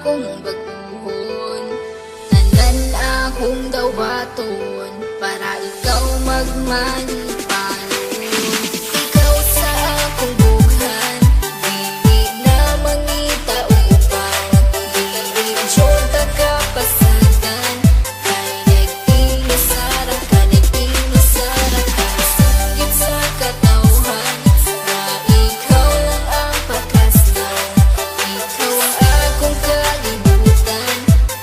akong baguhon. Tanan akong dawaton para ikaw magmalipanon. Ikaw sa akong bughan, dili na mangita uban. Dili junta ka pasagan, kay nag-inusara ka, nag-inusara ka. Sanggit sa katawhan, na ikaw lang ang pakaslan. Ikaw ang akong kalibutan,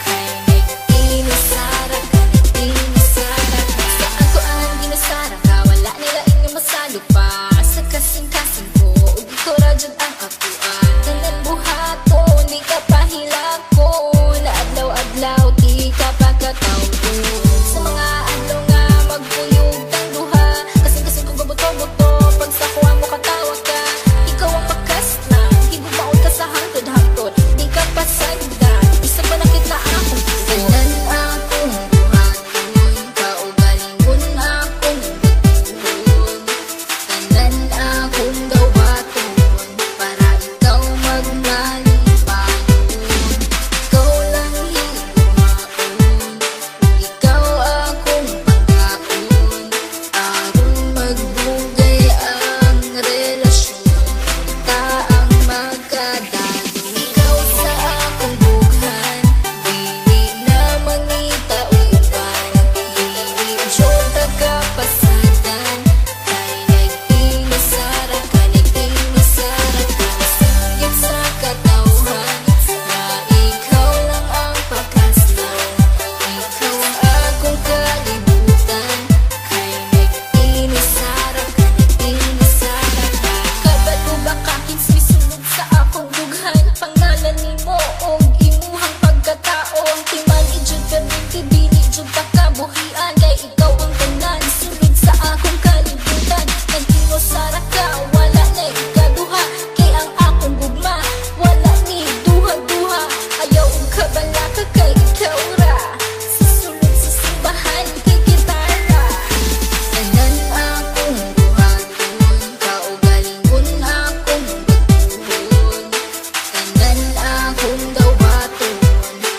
kay nag-inusara ka, nag-inusara ka. Sa ako ang ginusara ka, wala nila inyo masalo pa. Sa kasing-kasing ko, ug ikaw ra jud ang akuan. Tanan buhaton, di ka pahilakon. Adlaw-adlaw, di ka pagkatawgon. Sa mga adlaw nga magpuyog tang duha, kasing-kasing ko gabuto-buto. Pag sa kuha mo katawa ka, ikaw ang pakaslan. Higubaon ka sa hangtod-hangtod, di ka pasagdan. Isa pa na kita akong tanan akong buhaton, kaugalingon akong baguhon. Tanan akong dawaton para ikaw magmalipanon. Ikaw lang hinuhaon, ikaw akong pagkaon. Aron magbugay ang relasyon, ta ang magkadalo. Ikaw sa akong bughan, dili na mangita uban. Dili junta ka pasagan, kay nag-inusara ka, nag-inusara ka. Sanggit sa katawhan, na ikaw lang ang pakaslan. Ikaw ang akong kalibutan, kay nag-inusara ka, nag-inusara ka. Kabalo ba ka kinsay sulod sa akong bughan? Pangalan nimo og imuhang pagkatao. Ang timan ijud perminti, dili jud pagkabuhian. Kay ikaw ang tanan, sulod sa akong kalibutan. Nag-inusara ka, wala na ikaduha. Kay ang akong gugma, wala ni duha-duha. Ayaw og kabala ka, kay ikaw ra. Sa sulod sa simbahan, kay gitara. Tanan akong buhaton, kaugalingon akong baguhon. Tanan akong dawaton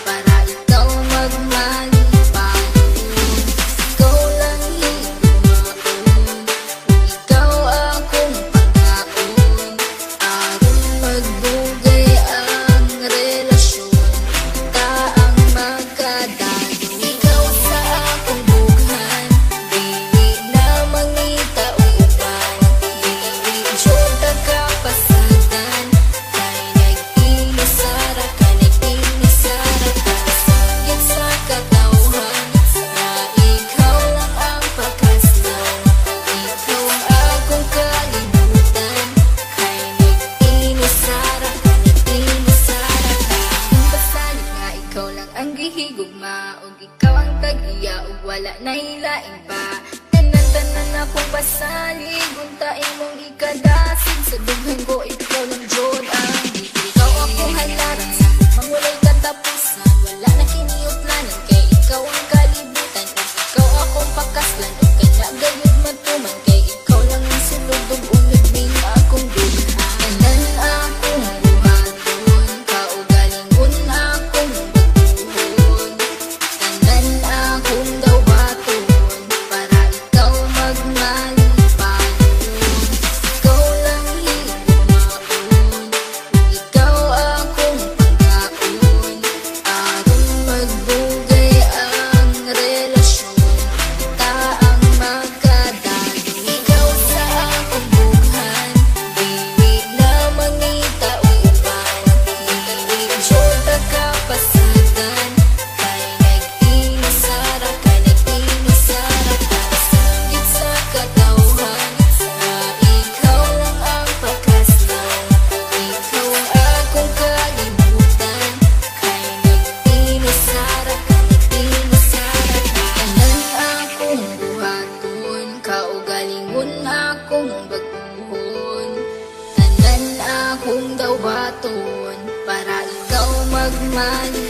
para ikaw magmalipanon. Ikaw lang hinuhaon, ikaw akong pagkaon. Aron magbugay ang relasyon, ta ang magkadalo. Ikaw sa akong bughan, dili na mangita uban. Dili junta ka pasagan, kay nag-inusara ka, nag-inusara ka. Sanggit sa katawhan, na ikaw lang ang pakaslan. Ikaw ang akong kalibutan, kay nag-inusara ka, nag-inusara ka. Ang pasalig nga ikaw lang ang gihigugma, ug ikaw ang tag-iya, ug wala na hilain pa. Tanan-tanan akong pasalig, unta imong ikadasig. Sa dughan ko ikaw lang jud ang gihigugma. Ikaw akong halaran sa mangulay katapusan, wala na kiniutlanan. Kay ikaw ang kalibutan, ug ikaw akong pakaslan. Ug kanagayod matuman, kay ikaw lang ang sulod ug unod ning akong bughan. Tanan akong buhaton, kaugalingon akong baguhon. Tanan akong dawaton para ikaw magmalipanon. Ikaw lang hinuhaon, ikaw akong pagkaon. Aron magbugay ang relasyon, ta ang magkadalo. Ikaw sa akong bughan, dili na mangita uban. Dili junta ka pasagan, kay nag-inusara ka, nag-inusara ka. Sanggit sa katawhan, na ikaw lang ang pakaslan. Ikaw ang akong kalibutan, kay nag-inusara ka, nag-inusara ka. Tanan akong buhaton, kaugalingon akong baguhon. Tanan akong dawaton para ikaw magmalipanon.